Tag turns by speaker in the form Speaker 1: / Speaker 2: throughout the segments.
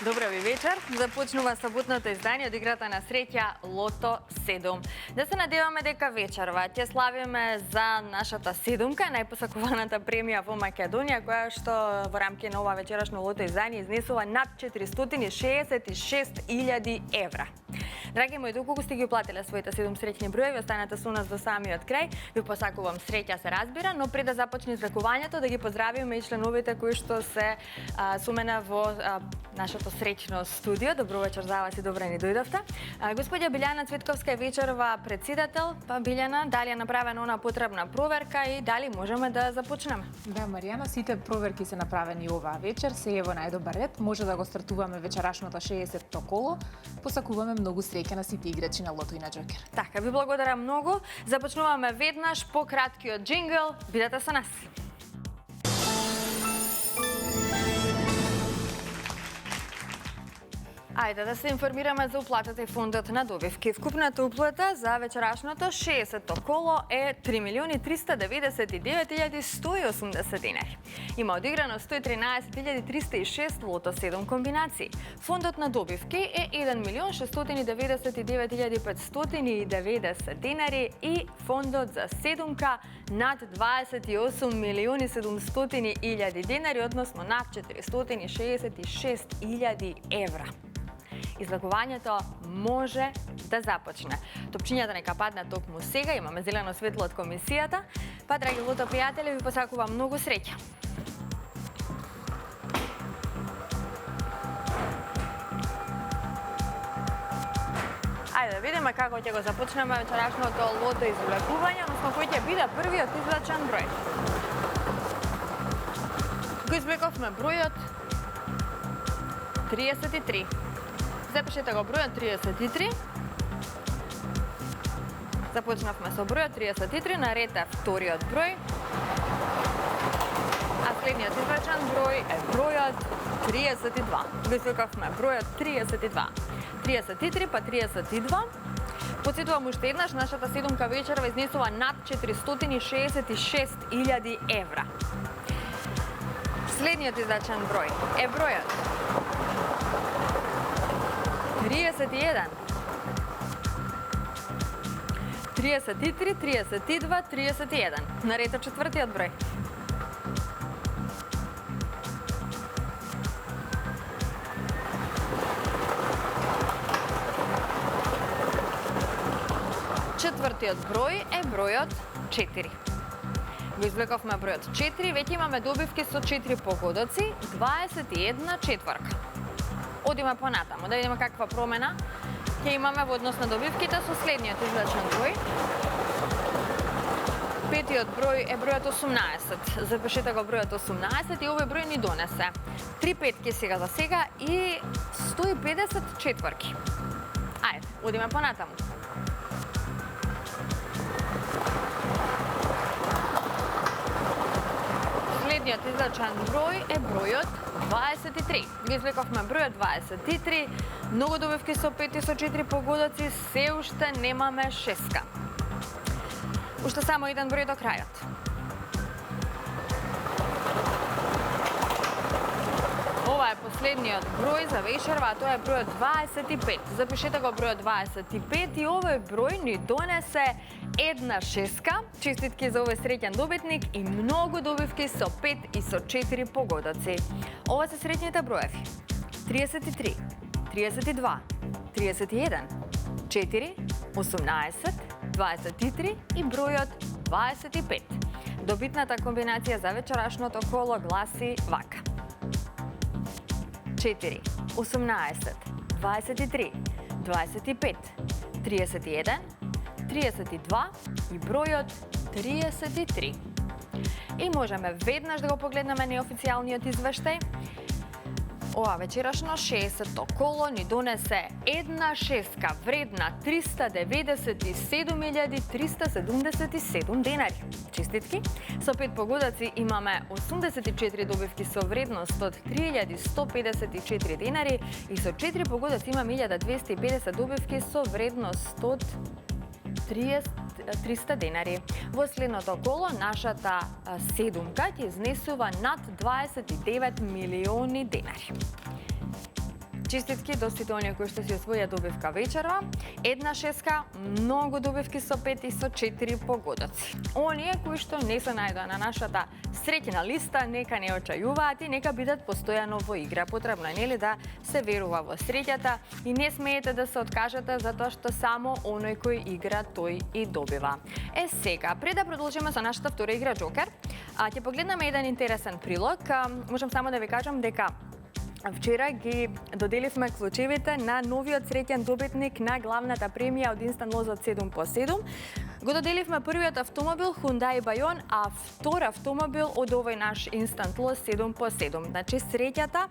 Speaker 1: Добра ви вечер. Започнува саботното издание од играта на среќа Лото 7. Да се надеваме дека вечерва ќе славиме за нашата седумка, најпосакуваната премија во Македонија, која што во рамки на ова вечерашно лото издание изнесува над 466.000 евра. Драги мои, доколку сте ги уплатиле своите 7 среќни броеви, останете со нас до самиот крај. Ви посакувам среќа, се разбира, но пред да започне излекувањето, да ги поздравиме и членовите кои што се со мене во нашето среќно студио. Добро вечер за вас и добре ни дојдовте. Господја Билјана Цветковска е вечерва председател. Па Билјана, дали е направена она потребна проверка и дали можеме да започнеме?
Speaker 2: Да, Маријана, сите проверки се направени оваа вечер, се е во најдобар ред. Може да го стартуваме вечерашното 60-то коло. Посакуваме многу среќа на сите играчи на Лото и на Джокер.
Speaker 1: Така, ви благодарам многу. Започнуваме веднаш по краткиот джингл. Бидете со нас. Ајде да се информираме за уплатата и фондот на добивки. Вкупната уплата за вечерашното 60-то коло е 3.399.180 денари. Има одиграно 113.306 лото 7 комбинации. Фондот на добивки е 1.699.590 денари и фондот за седумка над 28.700.000 денари, односно над 466.000 евра. Излекувањето може да започне. Топчињата нека паднат токму сега, имаме зелено светло од комисијата. Па, драги лото пријатели, ви посакувам многу среќа. Ајде да видиме како ќе го започнеме вечерашното лото излекување, односно кој ќе биде првиот извлечен број. Го извлековме бројот 33. Запишете го бројот 33. Започнавме со бројот 33, наред е вториот број. А следниот извлечен број е бројот 32. Го извлекавме бројот 32. 33 па 32. Потсетувам уште еднаш, нашата седумка вечерва изнесува над 466.000 евра. Следниот извлечен број е бројот 31, 33, 32, 31. Наред е четвртиот број. Четвртиот број е бројот 4. Го извлековме бројот 4, веќе имаме добивки со 4 погодоци, 21 четврка. Одиме понатаму, да видиме каква промена ќе имаме во однос на добивките со следниот извлечен број. Петиот број е бројот 18. Запишете го бројот 18 и овој број ни донесе 3 петки сега за сега и 150 четврки. Ајде, одиме понатаму. Следниот извлечен број е бројот 23. Го извлековме бројот 23. Многу добивки со 5 и со 4 погодоци, се уште немаме шеска. Уште само еден број до крајот. Ова е последниот број за вечерва, а тоа е бројот 25. Запишете го бројот 25 и овој број ни донесе една шеска. Честитки за овој среќен добитник и многу добивки со 5 и со 4 погодоци. Ова се среќните броеви. 33, 32, 31, 4, 18, 23 и бројот 25. Добитната комбинација за вечерашното коло гласи вака. 4, 18, 23, 25, 31, 32 и бројот 33. И можеме веднаш да го погледнеме неофицијалниот извештај. Ова вечерашно 60-то коло ни донесе една шеска вредна 397.377 денари. Честитки! Со 5 погодаци имаме 84 добивки со вредност од 3.154 денари и со 4 погодаци имаме 1.250 добивки со вредност од 300 денари. Во следното коло нашата седумка ќе изнесува над 29 милиони денари. Честитки до сите оние кои што си освоја добивка вечерва, една шеска, многу добивки со 5 и со 4 погодоци. Оние кои што не се најдоа на нашата среќна листа, нека не очајуваат и нека бидат постојано во игра. Потребно е нели да се верува во среќата и не смеете да се откажете затоа што само оној кој игра тој и добива. Сега, пред да продолжиме со нашата втора игра Джокер, ќе погледнеме еден интересен прилог. Можам само да ви кажам дека вчера ги доделивме клучевите на новиот среќен добитник на главната премија од Instant Loss од 7 по 7. Го доделивме првиот автомобил Hyundai Bayon, а втор автомобил од овој наш Instant Loss 7 по 7. Значи среќата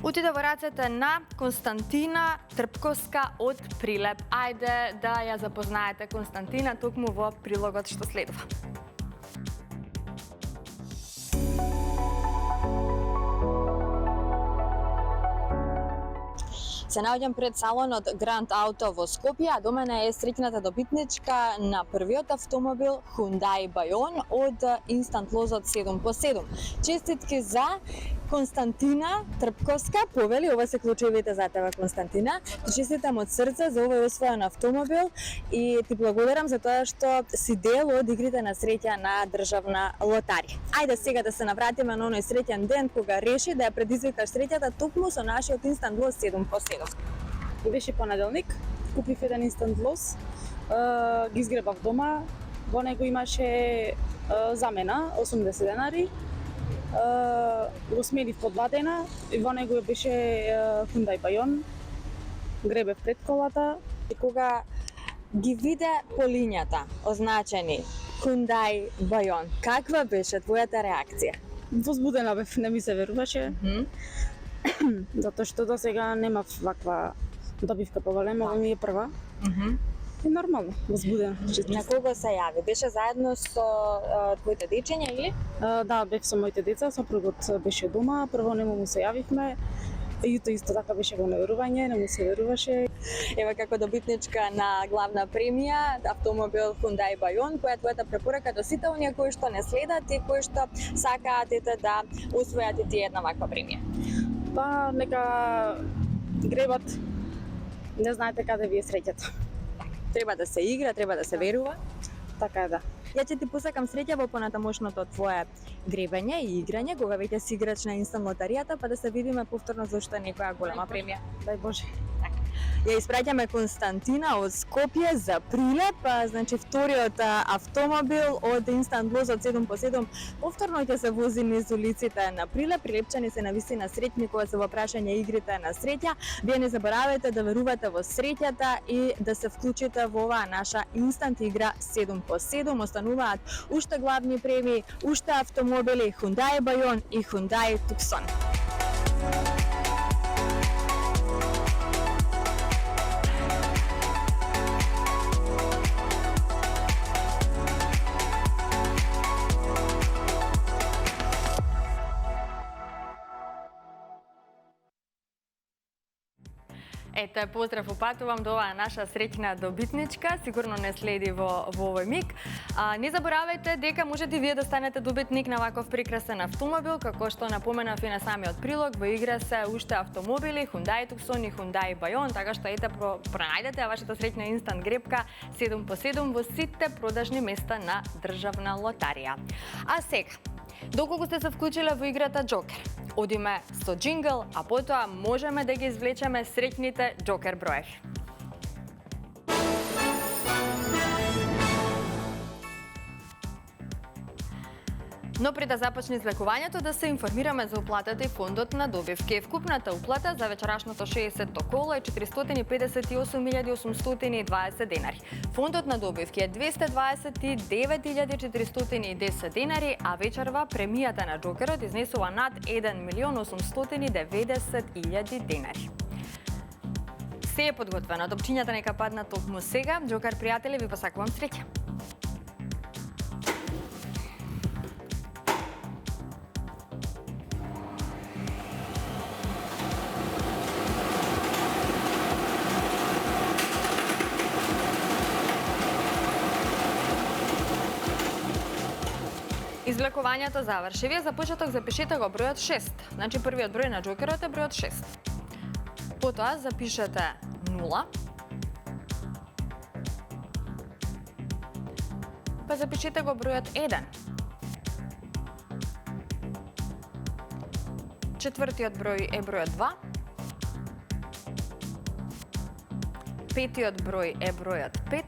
Speaker 1: отиде во рацете на Константина Трпковска од Прилеп. Ајде да ја запознаете Константина токму во прилогот што следува. Се наоѓам пред салонот Grand Auto во Скопје, а до мене е среќната добитничка на првиот автомобил Hyundai Bayon од Instant Loss од 7 по 7. Честитки за Константина Трпковска. Повели, ова се клучевите за тебе, Константина. Ти честитам од срце за овој освоен автомобил и ти благодарам за тоа што си дел од игрите на среќа на државна лотарија. Ајде сега да се навратиме на оној среќен ден кога реши да ја предизвикаш среќата токму со нашиот Instant Loss 7 по 7.
Speaker 3: Беше понеделник, купив еден Instant Loss, ги изгребав дома, во него имаше замена 80 денари, го сменив по 2 дена и во него беше Hyundai Bayon, гребев пред колата.
Speaker 1: И кога ги виде по линијата означени Hyundai Bayon, каква беше твојата реакција?
Speaker 3: Возбудена бев, не ми се веруваше, затоа што до сега немав ваква добивка поголема, ова ми е прва. И нормално, возбудена.
Speaker 1: На кого се јави? Беше заедно со твоите дечиња или?
Speaker 3: Да, бев со моите деца, сопругот беше дома, прво не му се јавивме, Јуто исто така беше во неверување, не му се веруваше.
Speaker 1: Ева како добитничка на главна премија, автомобил Hyundai Bayon, која е твојата препорака до сите оние кои што не следат и кои што сакаат да усвојат и една ваква премија?
Speaker 3: Па, нека гребат, не знаете каде ви е среќата.
Speaker 1: Треба да се игра, треба да се верува.
Speaker 3: Така е, да.
Speaker 1: Ја ќе ти посакам среќа во понатамошното твое гребење и играње, кога веќе си играч на Instant лотаријата, па да се видиме повторно зашто некоја голема премија.
Speaker 3: Дај Боже.
Speaker 1: Ја испраќаме Константина од Скопје за Прилеп, значи вториот автомобил од Instant Loss од 7 по 7 повторно ќе се вози низ улиците на Прилеп. Прилепчани се навистина среќни кога се во прашање игрите на среќа. Вие не заборавајте да верувате во среќата и да се вклучите во оваа наша инстант игра 7 по 7. Остануваат уште главни премии, уште автомобили Hyundai Bayon и Hyundai Tucson. Ете, поздрав упатувам до оваа наша среќна добитничка, сигурно не следи во овој миг. Не заборавајте дека можете и вие да станете добитник на ваков прекрасен автомобил, како што напоменав и на самиот прилог, во игра се уште автомобили, Hyundai Tucson и Hyundai Bayon, така што ете пронајдете вашата среќна инстант гребка 7 по 7 во сите продажни места на државна лотарија. А сега, доколку сте се вклучиле во играта Джокер, одиме со джингл, а потоа можеме да ги извлечеме среќните Джокер броеви. Но пред да започне извлекувањето, да се информираме за уплатата и фондот на добивки. Вкупната уплата за вечерашното 60-то коло е 458.820 денари. Фондот на добивки е 229.410 денари, а вечерва премијата на Джокерот изнесува над 1.890.000 денари. Се е подготвено. Топчињата нека паднат токму сега. Джокер пријатели, ви посакувам среќа. Извлекувањето заврши. Вие за почеток запишете го бројот 6. Значи првиот број на Джокерот е бројот 6. Потоа запишете 0. Па запишете го бројот 1. Четвртиот број е бројот 2. Петиот број е бројот 5.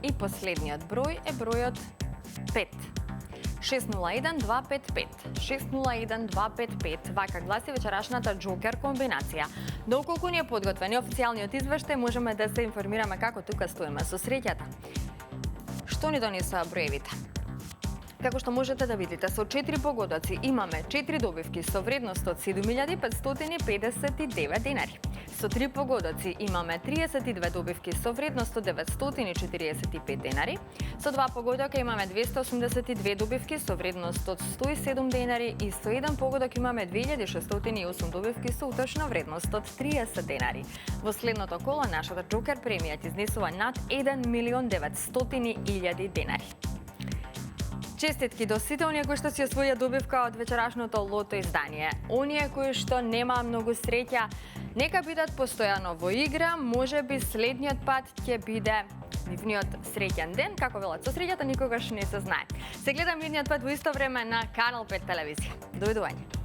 Speaker 1: И последниот број е бројот 5. 601-255. 601-255. Вака гласи вечерашната Джокер комбинација. Доколку ни е подготвен официјалниот извештај, можеме да се информираме како тука стоиме со среќата. Што ни донесоа броевите? Како што можете да видите, со 4 погодоци имаме 4 добивки со вредност од 7559 денари. Со 3 погодоци имаме 32 добивки со вредност од 945 денари. Со 2 погодока имаме 282 добивки со вредност од 107 денари и со 1 погодок имаме 2608 добивки со утрошна вредност од 30 денари. Во следното коло нашата Джокер премијата изнесува над 1.900.000 денари. Честитки до сите оние кои што си освоја добивка од вечерашното лото издание. Оние кои што нема многу среќа, нека бидат постојано во игра, можеби следниот пат ќе биде нивниот среќен ден, како велат, со среќата никогаш не се знае. Се гледам идниот пат во исто време на Канал 5 телевизија. Довидување.